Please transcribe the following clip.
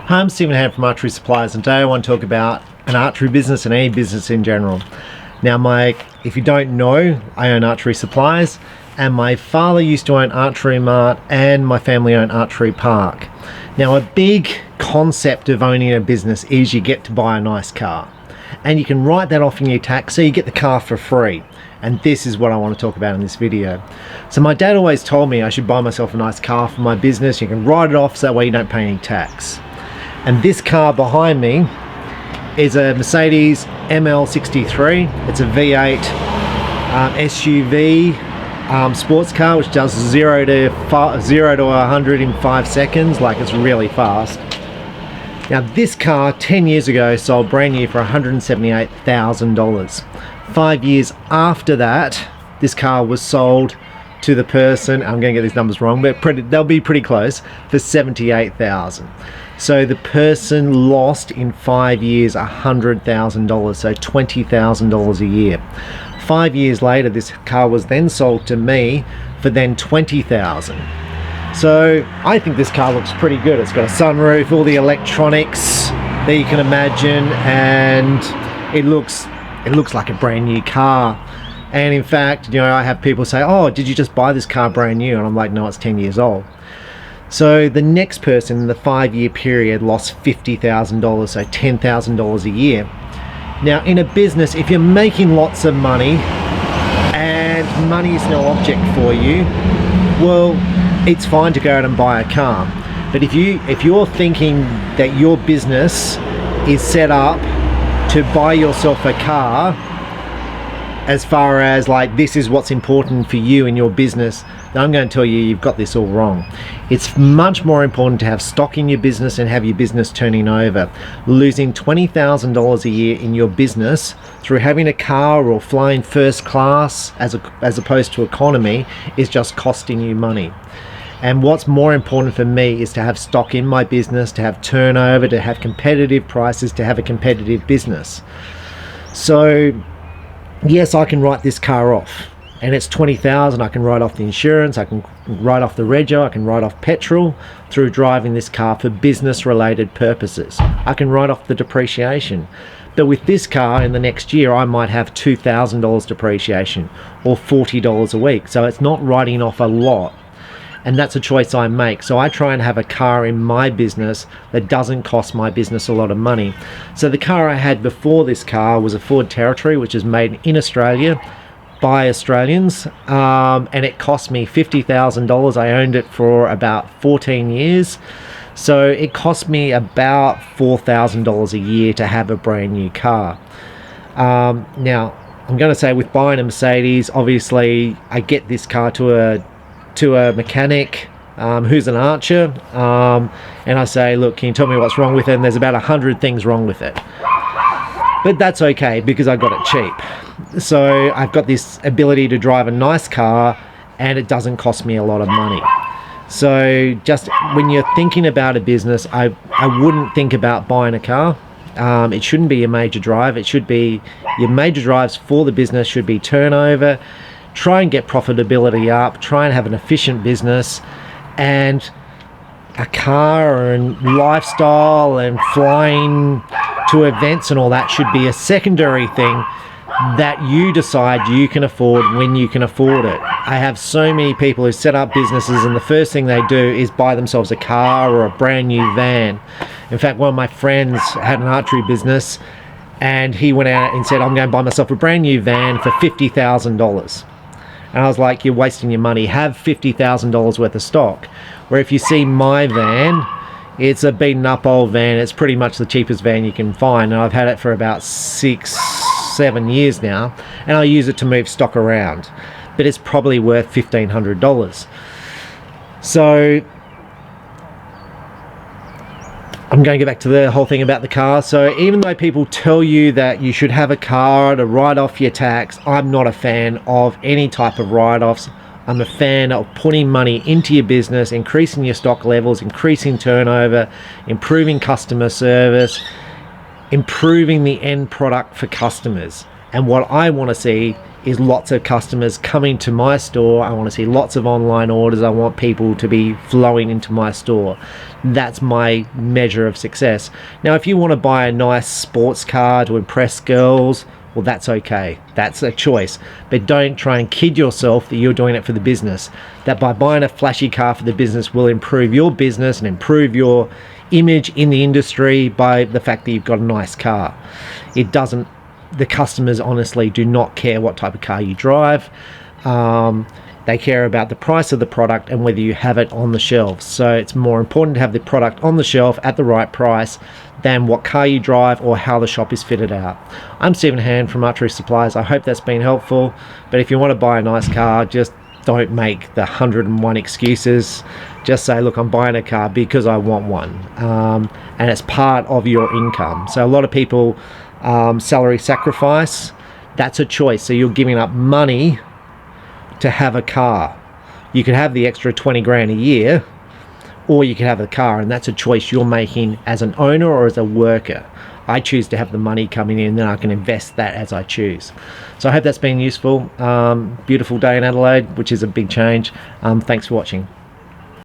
Hi, I'm Stephen Hand from Archery Supplies, and today I want to talk about an archery business and any business in general. Now, if you don't know, I own Archery Supplies, and my father used to own Archery Mart, and my family own Archery Park. Now, a big concept of owning a business is you get to buy a nice car, and you can write that off in your tax, so you get the car for free. And this is what I want to talk about in this video. So my dad always told me I should buy myself a nice car for my business. You can write it off so that way you don't pay any tax. And this car behind me is a Mercedes ML63. It's a V8 SUV sports car, which does 0 to 100 in 5 seconds. Like, it's really fast. Now, this car 10 years ago sold brand new for $178,000. 5 years after that, this car was sold to the person, I'm going to get these numbers wrong, but they'll be pretty close, for $78,000. So the person lost in 5 years $100,000, so $20,000 a year. 5 years later, this car was then sold to me for then $20,000. So I think this car looks pretty good. It's got a sunroof, all the electronics that you can imagine, and it looks like a brand new car. And in fact, you know, I have people say, oh, did you just buy this car brand new? And I'm like, no, it's 10 years old. So the next person in the 5-year period lost $50,000, so $10,000 a year. Now, in a business, if you're making lots of money and money is no object for you, well, it's fine to go out and buy a car. But if you're thinking that your business is set up to buy yourself a car, as far as like this is what's important for you in your business, then I'm going to tell you you've got this all wrong. It's much more important to have stock in your business and have your business turning over. Losing $20,000 a year in your business through having a car or flying first class as opposed to economy is just costing you money. And what's more important for me is to have stock in my business, to have turnover, to have competitive prices, to have a competitive business. So yes, I can write this car off, and it's $20,000. I can write off the insurance, I can write off the rego, I can write off petrol through driving this car for business related purposes. I can write off the depreciation. But with this car in the next year, I might have $2,000 depreciation or $40 a week. So it's not writing off a lot. And that's a choice I make. So I try and have a car in my business that doesn't cost my business a lot of money. So the car I had before this car was a Ford Territory, which is made in Australia by Australians, and it cost me $50,000. I owned it for about 14 years. So it cost me about $4,000 a year to have a brand new car. Now, I'm going to say with buying a Mercedes, obviously I get this car to a mechanic who's an archer, and I say, look, can you tell me what's wrong with it? And there's about 100 things wrong with it, but that's okay because I got it cheap. So I've got this ability to drive a nice car and it doesn't cost me a lot of money. So just when you're thinking about a business, I wouldn't think about buying a car. It shouldn't be a major drive. It should be, your major drives for the business should be turnover. Try and get profitability up, try and have an efficient business, and a car and lifestyle and flying to events and all that should be a secondary thing that you decide you can afford when you can afford it. I have so many people who set up businesses and the first thing they do is buy themselves a car or a brand new van. In fact, one of my friends had an archery business and he went out and said, I'm going to buy myself a brand new van for $50,000. And I was like, you're wasting your money. Have $50,000 worth of stock. Where if you see my van, it's a beaten up old van. It's pretty much the cheapest van you can find. And I've had it for about 6-7 years now. And I use it to move stock around. But it's probably worth $1,500. So I'm going to get back to the whole thing about the car. So even though people tell you that you should have a car to write off your tax, I'm not a fan of any type of write-offs. I'm a fan of putting money into your business, increasing your stock levels, increasing turnover, improving customer service, improving the end product for customers. And what I want to see is lots of customers coming to my store. I want to see lots of online orders. I want people to be flowing into my store. That's my measure of success. Now, if you want to buy a nice sports car to impress girls, well, that's okay. That's a choice. But don't try and kid yourself that you're doing it for the business. That by buying a flashy car for the business will improve your business and improve your image in the industry by the fact that you've got a nice car. It doesn't. The customers honestly do not care what type of car you drive. They care about the price of the product and whether you have it on the shelves. So it's more important to have the product on the shelf at the right price than what car you drive or how the shop is fitted out. I'm Stephen Hand from Archery Supplies. I hope that's been helpful. But if you want to buy a nice car, just don't make the 101 excuses. Just say, look, I'm buying a car because I want one. And it's part of your income. So a lot of people salary sacrifice. That's a choice. So you're giving up money to have a car. You could have the extra 20 grand a year, or you could have a car, and that's a choice you're making as an owner or as a worker. I choose to have the money coming in, then I can invest that as I choose. So I hope that's been useful. Beautiful day in Adelaide, which is a big change. Thanks for watching.